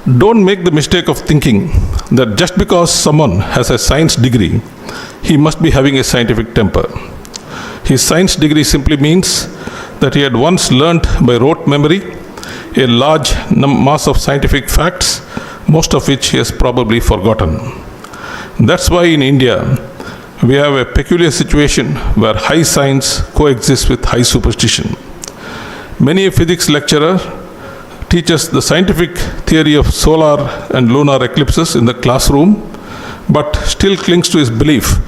Don't make the mistake of thinking that just because someone has a science degree, he must be having a scientific temper. His science degree simply means that he had once learnt by rote memory a large mass of scientific facts, most of which he has probably forgotten. That's why in India, we have a peculiar situation where high science coexists with high superstition. Many a physics lecturer teaches the scientific theory of solar and lunar eclipses in the classroom, but still clings to his belief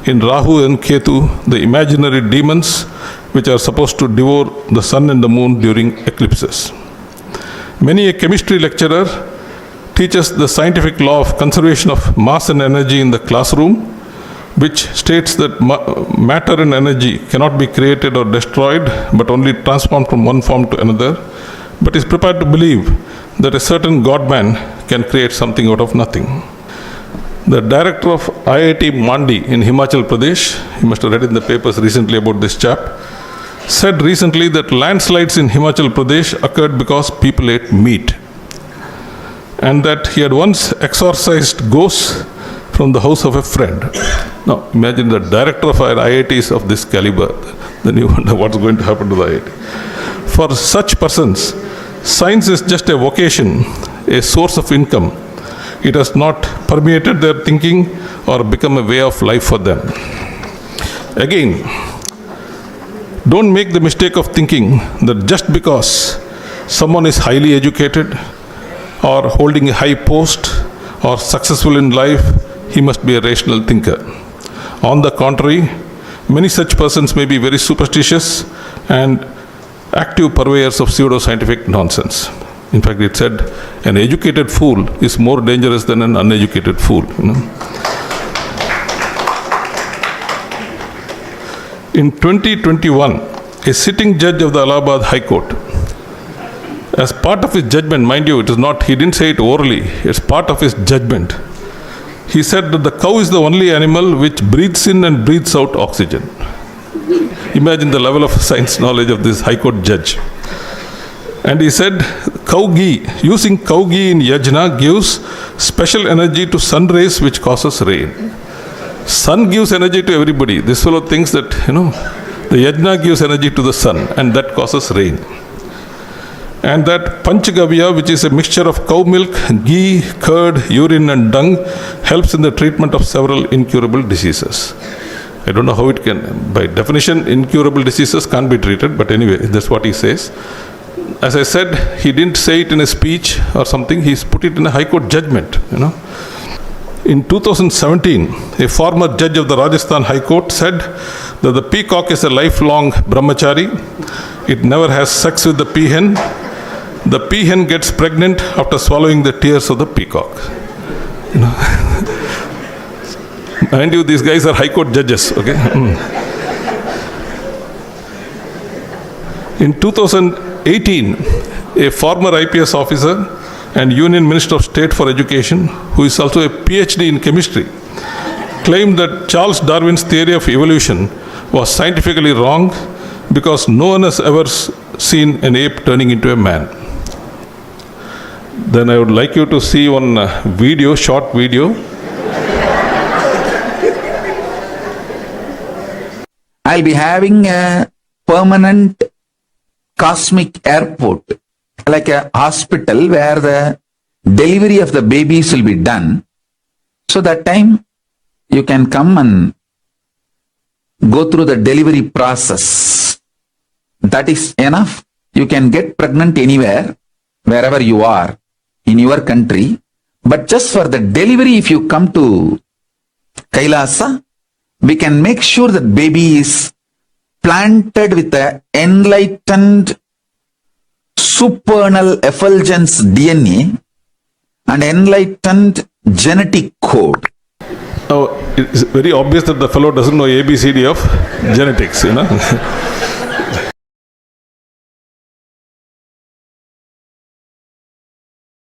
in Rahu and Ketu, the imaginary demons which are supposed to devour the sun and the moon during eclipses. Many a chemistry lecturer teaches the scientific law of conservation of mass and energy in the classroom, which states that matter and energy cannot be created or destroyed, but only transformed from one form to another, but is prepared to believe that a certain God-man can create something out of nothing. The director of IIT Mandi in Himachal Pradesh, you must have read in the papers recently about this chap, said recently that landslides in Himachal Pradesh occurred because people ate meat, and that he had once exorcised ghosts from the house of a friend. Now, imagine the director of our IITs of this caliber, then you wonder what's going to happen to the IIT. For such persons, science is just a vocation, a source of income. It has not permeated their thinking or become a way of life for them. Again, don't make the mistake of thinking that just because someone is highly educated or holding a high post or successful in life, he must be a rational thinker. On the contrary, many such persons may be very superstitious and active purveyors of pseudo-scientific nonsense. In fact, it said, an educated fool is more dangerous than an uneducated fool. In 2021, a sitting judge of the Allahabad High Court, as part of his judgment, mind you, he didn't say it orally, it's part of his judgment. He said that the cow is the only animal which breathes in and breathes out oxygen. Imagine the level of science knowledge of this High Court judge. And he said, cow ghee, using cow ghee in yajna gives special energy to sun rays which causes rain. Sun gives energy to everybody. This fellow thinks that, the yajna gives energy to the sun and that causes rain. And that panchgavya, which is a mixture of cow milk, ghee, curd, urine and dung, helps in the treatment of several incurable diseases. I don't know how it can, by definition, incurable diseases can't be treated, but anyway, that's what he says. As I said, he didn't say it in a speech or something, he's put it in a High Court judgment, In 2017, a former judge of the Rajasthan High Court said that the peacock is a lifelong brahmachari. It never has sex with the peahen. The peahen gets pregnant after swallowing the tears of the peacock. Mind you, these guys are High Court judges, okay? In 2018, a former IPS officer and Union Minister of State for Education, who is also a PhD in chemistry, claimed that Charles Darwin's theory of evolution was scientifically wrong because no one has ever seen an ape turning into a man. Then I would like you to see one video, short video. I'll be having a permanent cosmic airport, like a hospital where the delivery of the babies will be done. So that time you can come and go through the delivery process. That is enough. You can get pregnant anywhere, wherever you are, in your country. But just for the delivery, if you come to Kailasa, we can make sure that baby is planted with the enlightened supernal effulgence DNA and enlightened genetic code. Now, it's very obvious that the fellow doesn't know ABCD of genetics,